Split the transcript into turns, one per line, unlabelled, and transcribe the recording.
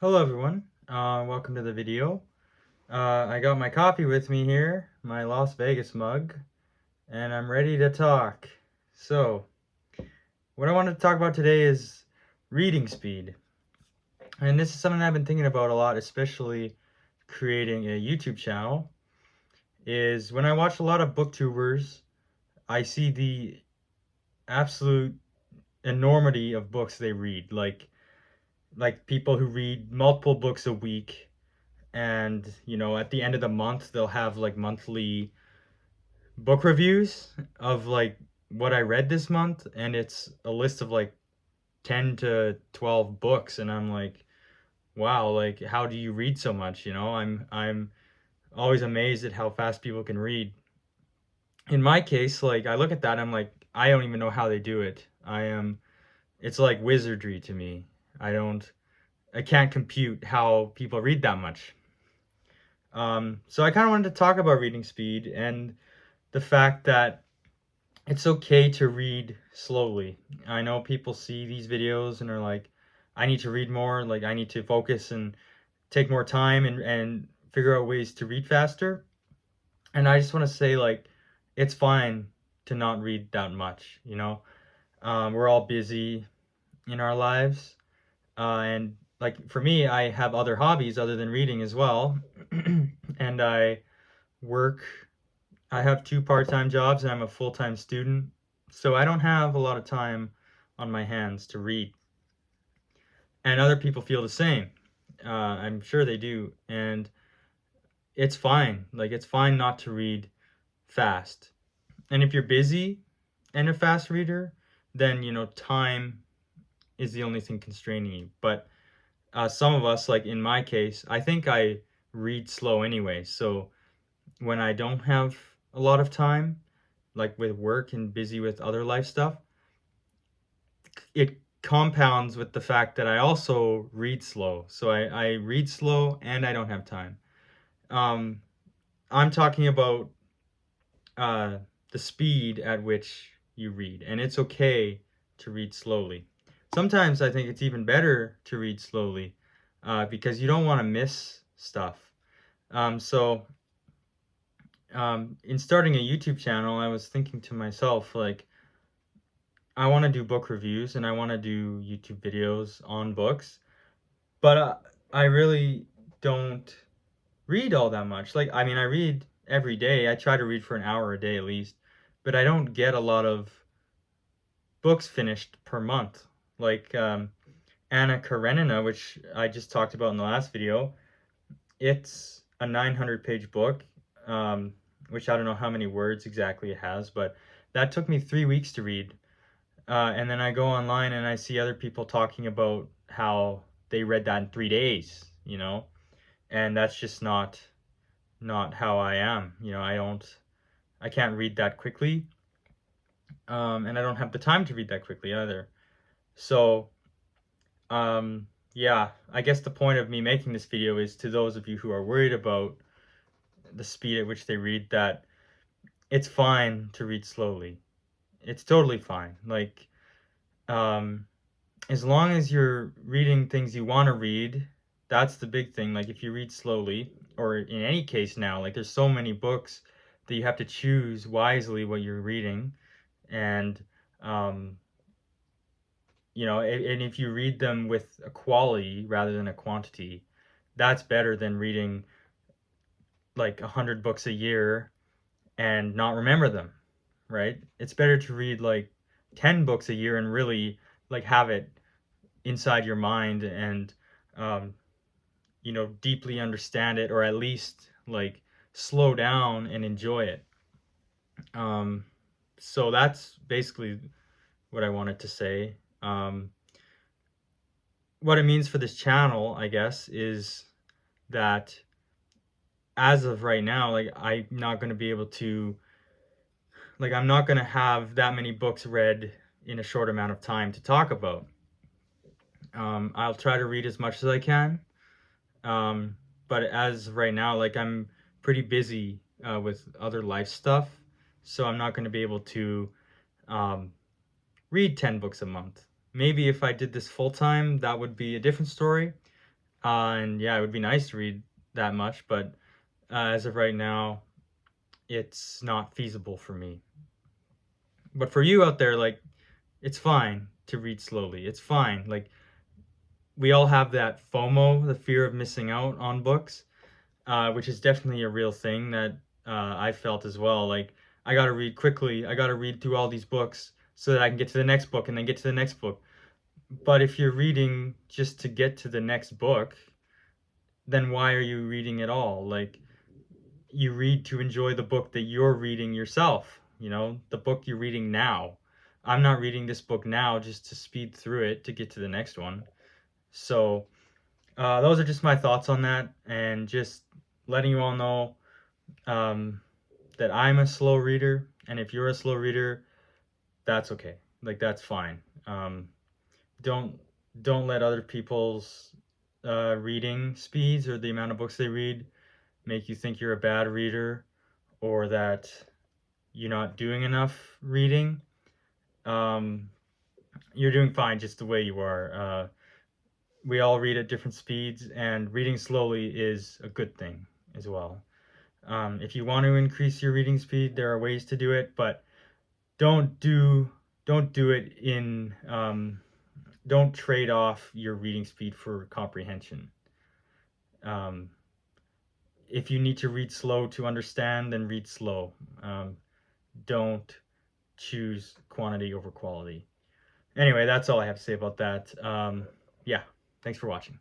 Hello everyone, welcome to the video. I got my coffee with me here, my Las Vegas mug, and I'm ready to talk. So, what I wanted to talk about today is reading speed. And this is something I've been thinking about a lot, especially creating a YouTube channel, is when I watch a lot of booktubers, I see the absolute enormity of books they read, like people who read multiple books a week and at the end of the month they'll have like monthly book reviews of like what I read this month, and it's a list of like 10 to 12 books, and I'm like, wow, like how do you read so much? I'm always amazed at how fast people can read. In my case, like I look at that, I'm like, I don't even know how they do it. It's like wizardry to me. I can't compute how people read that much. So I kind of wanted to talk about reading speed and the fact that it's okay to read slowly. I know people see these videos and are like, I need to read more, like I need to focus and take more time and figure out ways to read faster. And I just want to say, like, it's fine to not read that much. We're all busy in our lives. And like for me, I have other hobbies other than reading as well. And work I have two part-time jobs and I'm a full-time student, so I don't have a lot of time on my hands to read. And other people feel the same. I'm sure they do. And it's fine. Like, it's fine not to read fast. And if you're busy and a fast reader, then, time is the only thing constraining you. But some of us, like in my case, I think I read slow anyway. So when I don't have a lot of time, like with work and busy with other life stuff, it compounds with the fact that I also read slow. So I read slow and I don't have time. Um, I'm talking about uh, the speed at which you read, and it's okay to read slowly. Sometimes I think it's even better to read slowly because you don't want to miss stuff. So in starting a YouTube channel, I was thinking to myself, like, I want to do book reviews and I want to do YouTube videos on books, but I really don't read all that much. Like, I mean, I read every day. I try to read for an hour a day at least, but I don't get a lot of books finished per month. Like Anna Karenina, which I just talked about in the last video, it's a 900-page book, which I don't know how many words exactly it has, but that took me 3 weeks to read. And then I go online and I see other people talking about how they read that in 3 days, and that's just not how I am. I can't read that quickly, and I don't have the time to read that quickly either. So, yeah, I guess the point of me making this video is to those of you who are worried about the speed at which they read, that it's fine to read slowly. It's totally fine. Like, um, as long as you're reading things you want to read, that's the big thing. Like if you read slowly, or in any case now, like there's so many books that you have to choose wisely what you're reading, and um, and if you read them with a quality rather than a quantity, that's better than reading like 100 books a year and not remember them, right? It's better to read like 10 books a year and really like have it inside your mind and um, deeply understand it, or at least like slow down and enjoy it. Um, so that's basically what I wanted to say. What it means for this channel, I guess, is that as of right now, like I'm not going to have that many books read in a short amount of time to talk about. I'll try to read as much as I can. But as of right now, like I'm pretty busy with other life stuff, so I'm not going to be able to um, read 10 books a month. Maybe if I did this full time, that would be a different story. And yeah, it would be nice to read that much, but as of right now, it's not feasible for me. But for you out there, like, it's fine to read slowly. It's fine. Like, we all have that FOMO, the fear of missing out on books, which is definitely a real thing that I felt as well. Like, I gotta read quickly. I gotta read through all these books so that I can get to the next book and then get to the next book. But if you're reading just to get to the next book, then why are you reading at all? Like, you read to enjoy the book that you're reading yourself, the book you're reading now. I'm not reading this book now just to speed through it to get to the next one. So, those are just my thoughts on that, and just letting you all know that I'm a slow reader, and if you're a slow reader, that's okay. Like, that's fine. Don't don't let other people's reading speeds or the amount of books they read make you think you're a bad reader or that you're not doing enough reading. Um, you're doing fine just the way you are. We all read at different speeds, and reading slowly is a good thing as well. If you want to increase your reading speed, there are ways to do it, but don't do don't do it in don't trade off your reading speed for comprehension. Um, if you need to read slow to understand, then read slow. Don't choose quantity over quality. Anyway, that's all I have to say about that. Yeah, thanks for watching.